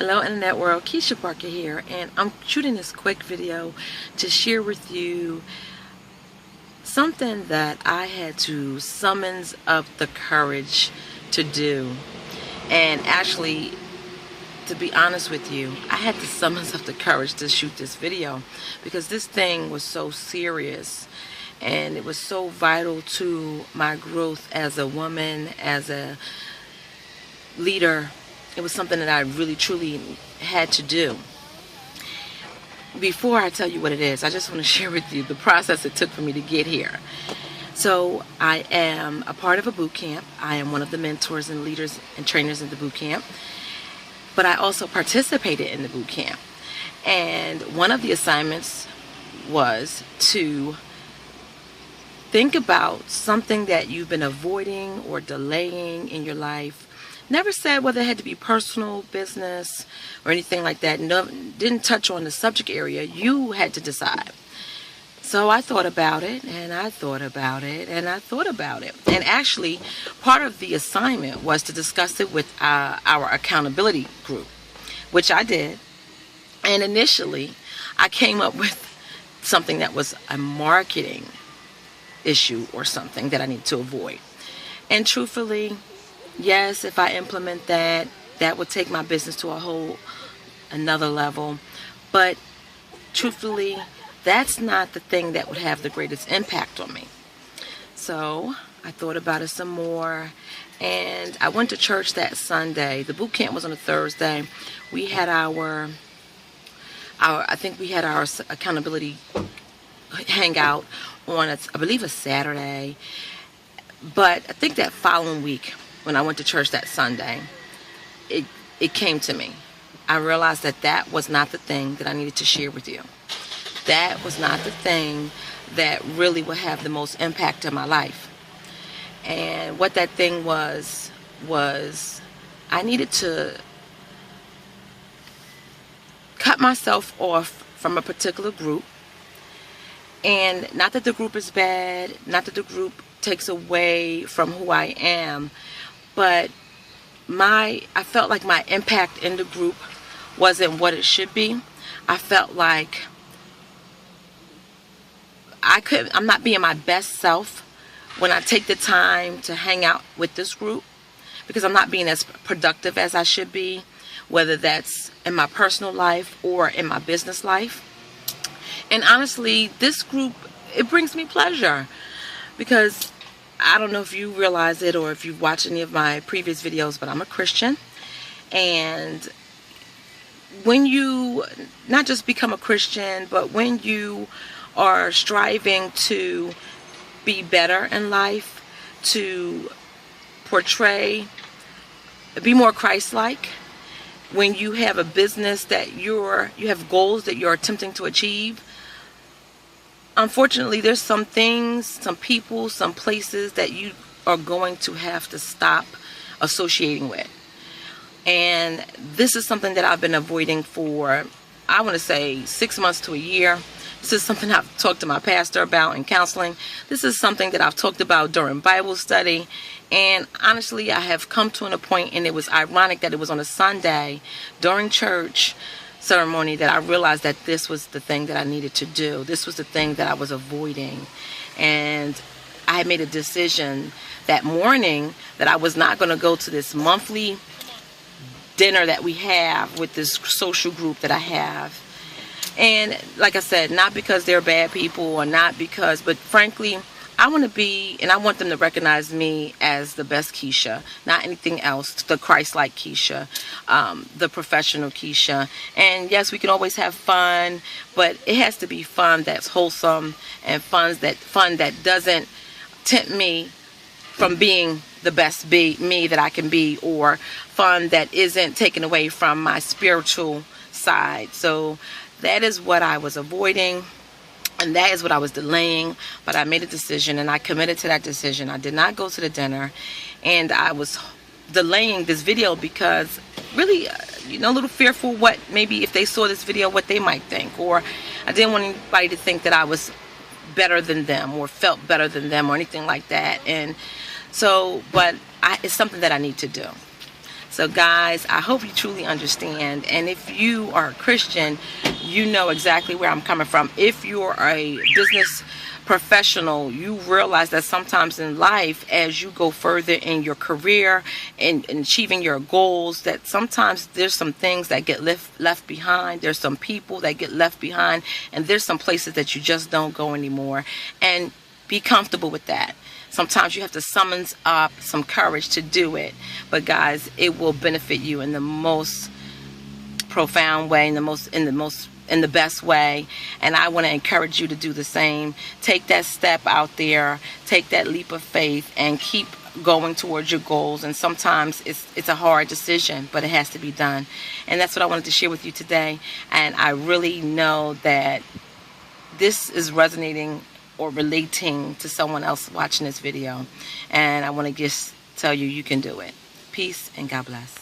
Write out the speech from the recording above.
Hello Internet World, Kesha Parker here, and I'm shooting this quick video to share with you something that I had to summons up the courage to do. And actually, to be honest with you, I had to summon up the courage to shoot this video because this thing was so serious and it was so vital to my growth as a woman, as a leader. It was something that I really truly had to do. Before I tell you what it is, I just want to share with you the process it took for me to get here. So I am a part of a boot camp. I am one of the mentors and leaders and trainers in the boot camp. But I also participated in the boot camp. And one of the assignments was to think about something that you've been avoiding or delaying in your life. Never said whether it had to be personal, business, or anything like that. No, didn't touch on the subject area. You had to decide. So I thought about it, and I thought about it, and I thought about it. And actually, part of the assignment was to discuss it with our accountability group, which I did. And initially, I came up with something that was a marketing issue or something that I need to avoid. And truthfully, yes, if I implement that, that would take my business to a whole another level. But truthfully, that's not the thing that would have the greatest impact on me. So I thought about it some more, and I went to church that Sunday. The boot camp was on a Thursday. We had I think we had our accountability hangout on, I believe, a Saturday. But I think that following week, when I went to church that Sunday, it came to me. I realized that that was not the thing that I needed to share with you. That was not the thing that really would have the most impact in my life. And what that thing was I needed to cut myself off from a particular group. And not that the group is bad, not that the group takes away from who I am, but I felt like my impact in the group wasn't what it should be. I felt like I'm not being my best self when I take the time to hang out with this group, because I'm not being as productive as I should be, whether that's in my personal life or in my business life. And honestly, this group, it brings me pleasure, because I don't know if you realize it or if you've watched any of my previous videos, but I'm a Christian. And when you not just become a Christian, but when you are striving to be better in life, to be more Christ-like, when you have a business that you have goals that you're attempting to achieve, unfortunately, there's some things, some people, some places that you are going to have to stop associating with. And this is something that I've been avoiding for, I want to say, 6 months to a year. This is something I've talked to my pastor about in counseling. This is something that I've talked about during Bible study. And honestly, I have come to a point, and it was ironic that it was on a Sunday during church ceremony that I realized that this was the thing that I needed to do. This was the thing that I was avoiding. And I had made a decision that morning that I was not going to go to this monthly dinner that we have with this social group that I have. And like I said, not because they're bad people or not because, but frankly, I want to be, and I want them to recognize me as the best Kesha, not anything else, the Christ-like Kesha, the professional Kesha. And yes, we can always have fun, but it has to be fun that's wholesome and fun that doesn't tempt me from being the best me that I can be, or fun that isn't taken away from my spiritual side. So that is what I was avoiding. And that is what I was delaying, but I made a decision, and I committed to that decision. I did not go to the dinner, and I was delaying this video because really, a little fearful what maybe if they saw this video, what they might think. Or I didn't want anybody to think that I was better than them or felt better than them or anything like that. And so, but it's something that I need to do. So guys, I hope you truly understand. And if you are a Christian, you know exactly where I'm coming from. If you're a business professional, you realize that sometimes in life, as you go further in your career and achieving your goals, that sometimes there's some things that get left behind. There's some people that get left behind, and there's some places that you just don't go anymore. And be comfortable with that. Sometimes you have to summon up some courage to do it. But guys, it will benefit you in the most profound way, in the best way. And I want to encourage you to do the same. Take that step out there, take that leap of faith, and keep going towards your goals. And sometimes it's a hard decision, but it has to be done. And that's what I wanted to share with you today. And I really know that this is resonating or relating to someone else watching this video. And I want to just tell you, you can do it. Peace and God bless.